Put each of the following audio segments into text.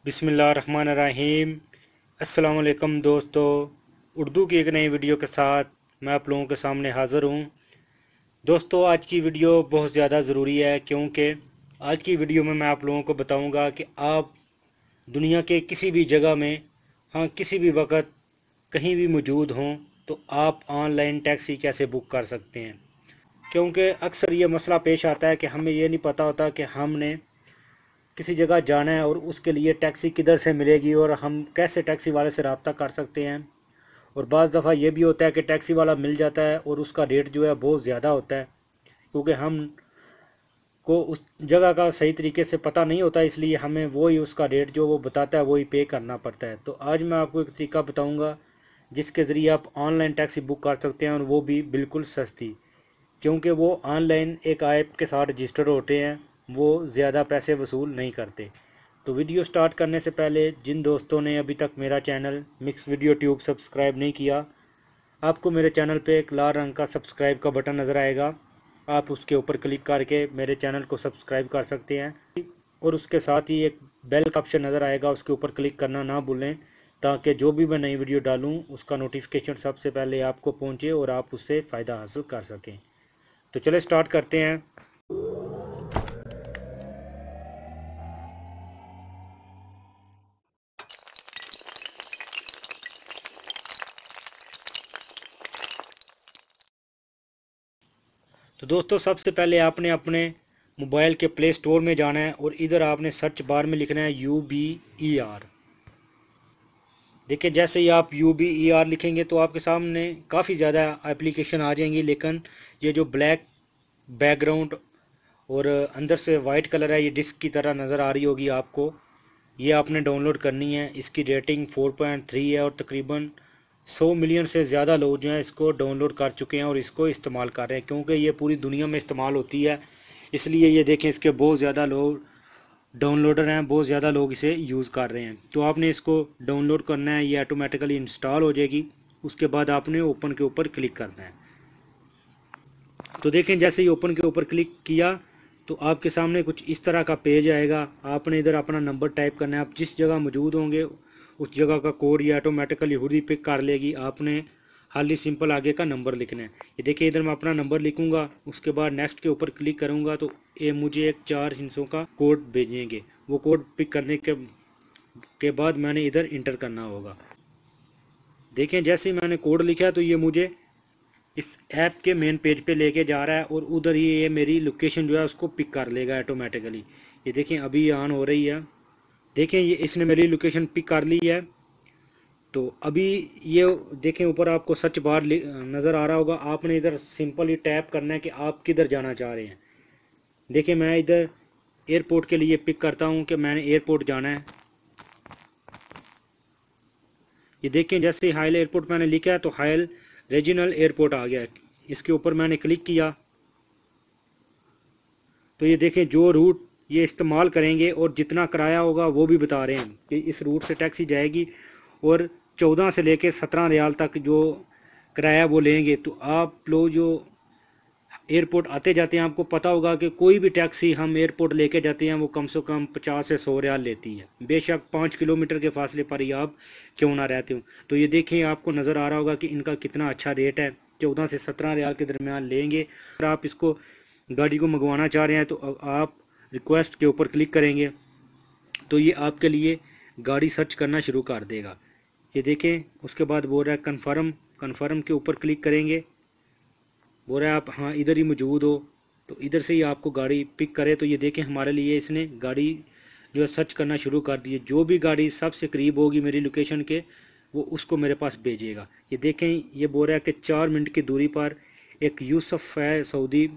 बिस्मिल्लाहिर्रहमानिर्रहीम। अस्सलाम वालेकुम दोस्तों, उर्दू की एक नई वीडियो के साथ मैं आप लोगों के सामने हाज़िर हूँ। दोस्तों, आज की वीडियो बहुत ज़्यादा ज़रूरी है क्योंकि आज की वीडियो में मैं आप लोगों को बताऊँगा कि आप दुनिया के किसी भी जगह में, हाँ, किसी भी वक्त कहीं भी मौजूद हों तो आप ऑनलाइन टैक्सी कैसे बुक कर सकते हैं। क्योंकि अक्सर ये मसला पेश आता है कि हमें ये नहीं पता होता कि हमने किसी जगह जाना है और उसके लिए टैक्सी किधर से मिलेगी और हम कैसे टैक्सी वाले से रब्ता कर सकते हैं। और बाज़ दफ़ा ये भी होता है कि टैक्सी वाला मिल जाता है और उसका रेट जो है बहुत ज़्यादा होता है, क्योंकि हम को उस जगह का सही तरीके से पता नहीं होता, इसलिए हमें वही उसका रेट जो वो बताता है वही पे करना पड़ता है। तो आज मैं आपको एक तरीका बताऊंगा जिसके ज़रिए आप ऑनलाइन टैक्सी बुक कर सकते हैं, और वो भी बिल्कुल सस्ती, क्योंकि वो ऑनलाइन एक ऐप के साथ रजिस्टर होते हैं, वो ज़्यादा पैसे वसूल नहीं करते। तो वीडियो स्टार्ट करने से पहले जिन दोस्तों ने अभी तक मेरा channel mix video tube subscribe नहीं किया, आपको मेरे चैनल पे एक लाल रंग का सब्सक्राइब का बटन नज़र आएगा, आप उसके ऊपर क्लिक करके मेरे चैनल को सब्सक्राइब कर सकते हैं। और उसके साथ ही एक बेल का ऑप्शन नज़र आएगा, उसके ऊपर क्लिक करना ना भूलें, ताकि जो भी मैं नई वीडियो डालूँ उसका नोटिफिकेशन सबसे पहले आपको पहुँचे और आप उससे फ़ायदा हासिल कर सकें। तो चले स्टार्ट करते हैं। तो दोस्तों, सबसे पहले आपने अपने मोबाइल के प्ले स्टोर में जाना है और इधर आपने सर्च बार में लिखना है UBER। देखिए, जैसे ही आप UBER लिखेंगे तो आपके सामने काफ़ी ज़्यादा एप्लीकेशन आ जाएंगी, लेकिन ये जो ब्लैक बैकग्राउंड और अंदर से वाइट कलर है, ये डिस्क की तरह नज़र आ रही होगी आपको। ये आपने डाउनलोड करनी है। इसकी रेटिंग 4.3 है और तकरीबन 100 मिलियन से ज़्यादा लोग जो हैं इसको डाउनलोड कर चुके हैं और इसको इस्तेमाल कर रहे हैं, क्योंकि ये पूरी दुनिया में इस्तेमाल होती है। इसलिए ये देखें, इसके बहुत ज़्यादा लोग डाउनलोडर हैं, बहुत ज़्यादा लोग इसे यूज़ कर रहे हैं। तो आपने इसको डाउनलोड करना है, ये ऑटोमेटिकली इंस्टॉल हो जाएगी। उसके बाद आपने ओपन के ऊपर क्लिक करना है। तो देखें, जैसे ही ओपन के ऊपर क्लिक किया तो आपके सामने कुछ इस तरह का पेज आएगा। आपने इधर अपना नंबर टाइप करना है। आप जिस जगह मौजूद होंगे उस जगह का कोड ये ऑटोमेटिकली खुद ही पिक कर लेगी। आपने हाली सिंपल आगे का नंबर लिखना है। ये देखिए, इधर मैं अपना नंबर लिखूंगा, उसके बाद नेक्स्ट के ऊपर क्लिक करूंगा तो ये मुझे एक 4 हिस्सों का कोड भेजेंगे। वो कोड पिक करने के बाद मैंने इधर इंटर करना होगा। देखें, जैसे ही मैंने कोड लिखा तो ये मुझे इस ऐप के मेन पेज पे लेके जा रहा है और उधर ही ये मेरी लोकेशन जो है उसको पिक कर लेगा ऑटोमेटिकली। ये देखें, अभी ऑन हो रही है। देखें, ये इसने मेरी लोकेशन पिक कर ली है। तो अभी ये देखें, ऊपर आपको सर्च बार नज़र आ रहा होगा। आपने इधर सिंपल ही टैप करना है कि आप किधर जाना चाह रहे हैं। देखिए, मैं इधर एयरपोर्ट के लिए पिक करता हूँ कि मैंने एयरपोर्ट जाना है। ये देखें, जैसे हाइल एयरपोर्ट मैंने लिखा है तो हाइल रीजनल एयरपोर्ट आ गया है। इसके ऊपर मैंने क्लिक किया तो ये देखें, जो रूट ये इस्तेमाल करेंगे और जितना किराया होगा वो भी बता रहे हैं कि इस रूट से टैक्सी जाएगी और 14 से लेके 17 रियाल तक जो किराया वो लेंगे। तो आप लोग जो एयरपोर्ट आते जाते हैं, आपको पता होगा कि कोई भी टैक्सी हम एयरपोर्ट लेके जाते हैं वो कम से कम 50 से 100 रियाल लेती है, बेशक 5 किलोमीटर के फासले पर ही आप क्यों ना रहते हो। तो ये देखें, आपको नज़र आ रहा होगा कि इनका कितना अच्छा रेट है, 14 से 17 रियाल के दरमियान लेंगे। अगर आप इसको गाड़ी को मंगवाना चाह रहे हैं तो आप रिक्वेस्ट के ऊपर क्लिक करेंगे तो ये आपके लिए गाड़ी सर्च करना शुरू कर देगा। ये देखें, उसके बाद बोल रहा है कन्फर्म। कन्फर्म के ऊपर क्लिक करेंगे, बोल रहा है आप हाँ इधर ही मौजूद हो, तो इधर से ही आपको गाड़ी पिक करे। तो ये देखें, हमारे लिए इसने गाड़ी जो है सर्च करना शुरू कर दी है। जो भी गाड़ी सबसे करीब होगी मेरी लोकेशन के, वो उसको मेरे पास भेजेगा। ये देखें, ये बोल रहा है कि 4 मिनट की दूरी पर एक यूसुफ है सऊदी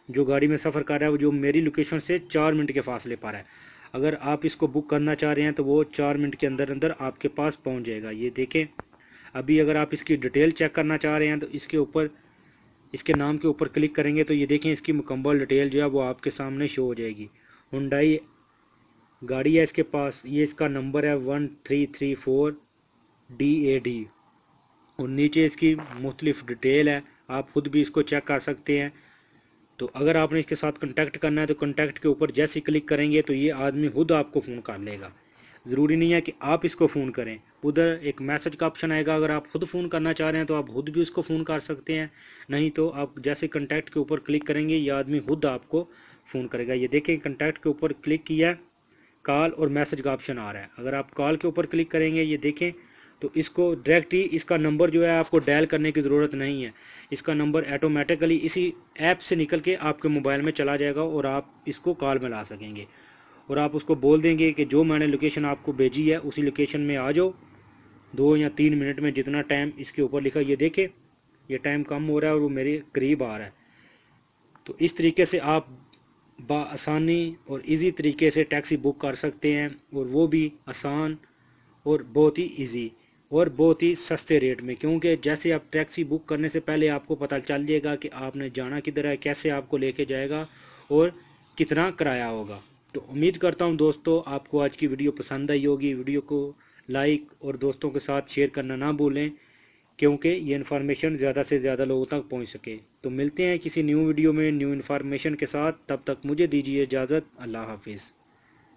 जो गाड़ी में सफ़र कर रहा है, वो जो मेरी लोकेशन से 4 मिनट के फासले पर है। अगर आप इसको बुक करना चाह रहे हैं तो वो 4 मिनट के अंदर अंदर आपके पास पहुंच जाएगा। ये देखें, अभी अगर आप इसकी डिटेल चेक करना चाह रहे हैं तो इसके ऊपर, इसके नाम के ऊपर क्लिक करेंगे तो ये देखें, इसकी मुकम्मल डिटेल जो है वो आपके सामने शो हो जाएगी। हुंडई गाड़ी है इसके पास, ये इसका नंबर है 1334 DAD, और नीचे इसकी मुख्तलिफ डिटेल है, आप खुद भी इसको चेक कर सकते हैं। तो अगर आपने इसके साथ कांटेक्ट करना है तो कांटेक्ट के ऊपर जैसे ही क्लिक करेंगे तो ये आदमी खुद आपको फ़ोन कर लेगा। ज़रूरी नहीं है कि आप इसको फ़ोन करें। उधर एक मैसेज का ऑप्शन आएगा, अगर आप खुद फ़ोन करना चाह रहे हैं तो आप खुद भी उसको फ़ोन कर सकते हैं, नहीं तो आप जैसे कॉन्टैक्ट के ऊपर क्लिक करेंगे ये आदमी खुद आपको फ़ोन करेगा। ये देखें कॉन्टैक्ट के ऊपर क्लिक किया, कॉल और मैसेज का ऑप्शन आ रहा है। अगर आप कॉल के ऊपर क्लिक करेंगे ये देखें तो इसको डायरेक्ट ही इसका नंबर जो है आपको डायल करने की ज़रूरत नहीं है, इसका नंबर ऑटोमेटिकली इसी ऐप से निकल के आपके मोबाइल में चला जाएगा और आप इसको कॉल में ला सकेंगे। और आप उसको बोल देंगे कि जो मैंने लोकेशन आपको भेजी है उसी लोकेशन में आ जाओ 2 या 3 मिनट में, जितना टाइम इसके ऊपर लिखा ये देखें ये टाइम कम हो रहा है और वो मेरे करीब आ रहा है। तो इस तरीके से आप आसानी और इजी तरीके से टैक्सी बुक कर सकते हैं, और वो भी आसान और बहुत ही इजी और बहुत ही सस्ते रेट में, क्योंकि जैसे आप टैक्सी बुक करने से पहले आपको पता चल जाएगा कि आपने जाना किधर है, कैसे आपको लेके जाएगा और कितना किराया होगा। तो उम्मीद करता हूं दोस्तों आपको आज की वीडियो पसंद आई होगी। वीडियो को लाइक और दोस्तों के साथ शेयर करना ना भूलें, क्योंकि ये इन्फॉर्मेशन ज़्यादा से ज़्यादा लोगों तक पहुंच सके। तो मिलते हैं किसी न्यू वीडियो में न्यू इन्फॉर्मेशन के साथ, तब तक मुझे दीजिए इजाज़त। अल्लाह हाफिज़।